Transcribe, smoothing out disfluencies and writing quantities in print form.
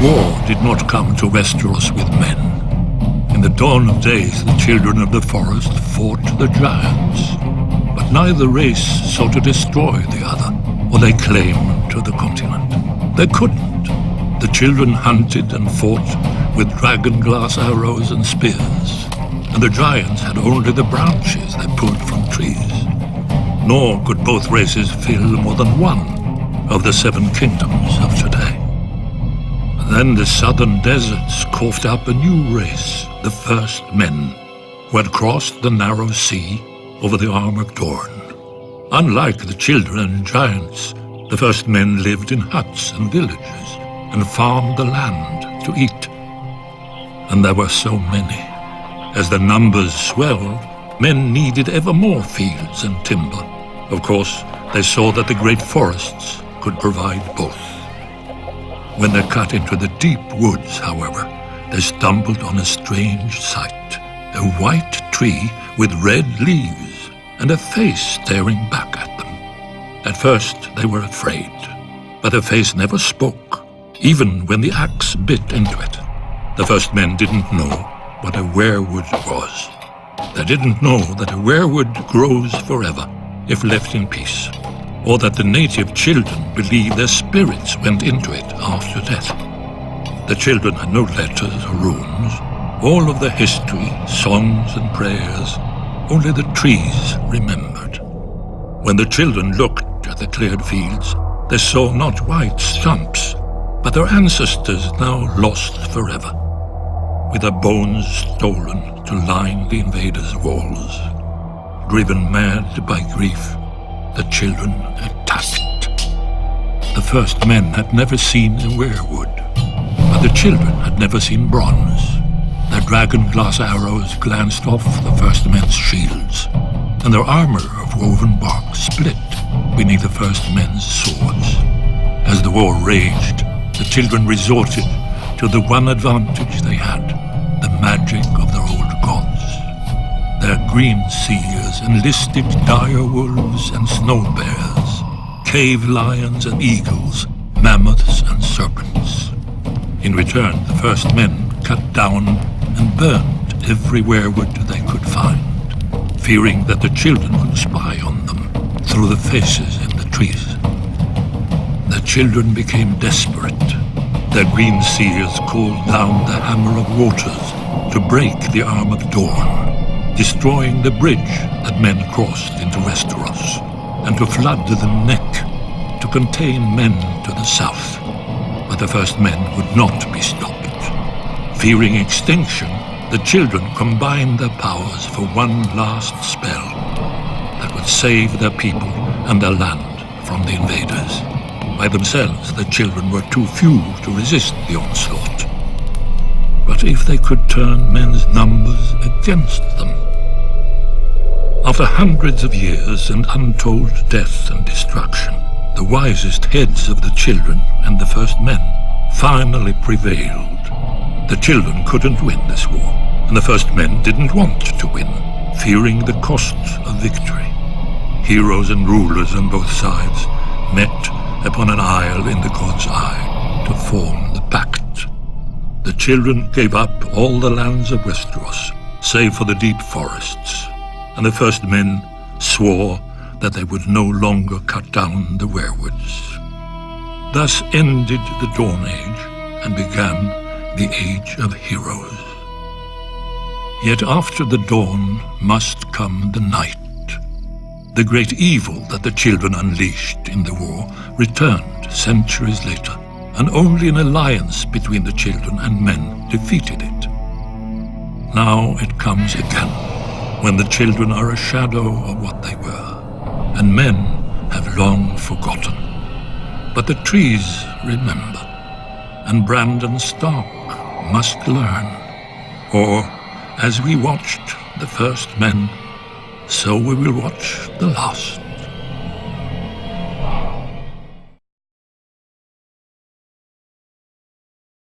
War did not come to Westeros with men. In the dawn of days, the children of the forest fought the giants. But neither race sought to destroy the other, or lay claim to the continent. They couldn't. The children hunted and fought with dragon-glass arrows and spears, and the giants had only the branches they pulled from trees. Nor could both races fill more than one of the 7 kingdoms of today. Then the southern deserts coughed up a new race, the first men, who had crossed the narrow sea over the Arm of Dorne. Unlike the children and giants, the first men lived in huts and villages and farmed the land to eat. And there were so many. As the numbers swelled, men needed ever more fields and timber. Of course, they saw that the great forests could provide both. When they cut into the deep woods, however, they stumbled on a strange sight. A white tree with red leaves and a face staring back at them. At first, they were afraid, but the face never spoke, even when the axe bit into it. The first men didn't know what a weirwood was. They didn't know that a weirwood grows forever if left in peace, or that the native children believed their spirits went into it after death. The children had no letters or runes, all of the history, songs and prayers, only the trees remembered. When the children looked at the cleared fields, they saw not white stumps, but their ancestors now lost forever, with their bones stolen to line the invaders' walls. Driven mad by grief, the children attacked. The first men had never seen a weirwood, but the children had never seen bronze. Their dragon-glass arrows glanced off the first men's shields, and their armor of woven bark split beneath the first men's swords. As the war raged, the children resorted to the one advantage they had, the magic of their old gods. Their green seers enlisted dire wolves and snow bears, cave lions and eagles, mammoths and serpents. In return, the first men cut down and burned every weirwood they could find, fearing that the children would spy on them through the faces in the trees. The children became desperate. Their green seers called down the Hammer of Waters to break the Arm of Dorne, destroying the bridge that men crossed into Westeros, and to flood the neck to contain men to the south. But the first men would not be stopped. Fearing extinction, the children combined their powers for one last spell that would save their people and their land from the invaders. By themselves, the children were too few to resist the onslaught. But if they could turn men's numbers against them? After hundreds of years and untold death and destruction, the wisest heads of the children and the first men finally prevailed. The children couldn't win this war, and the first men didn't want to win, fearing the cost of victory. Heroes and rulers on both sides met upon an isle in the God's Eye to form the pact. The children gave up all the lands of Westeros, save for the deep forests, and the first men swore that they would no longer cut down the weirwoods. Thus ended the Dawn Age and began the Age of Heroes. Yet after the dawn must come the night. The great evil that the children unleashed in the war returned centuries later, and only an alliance between the children and men defeated it. Now it comes again, when the children are a shadow of what they were, and men have long forgotten. But the trees remember, and Brandon Stark must learn. Or, as we watched the first men, so we will watch the last.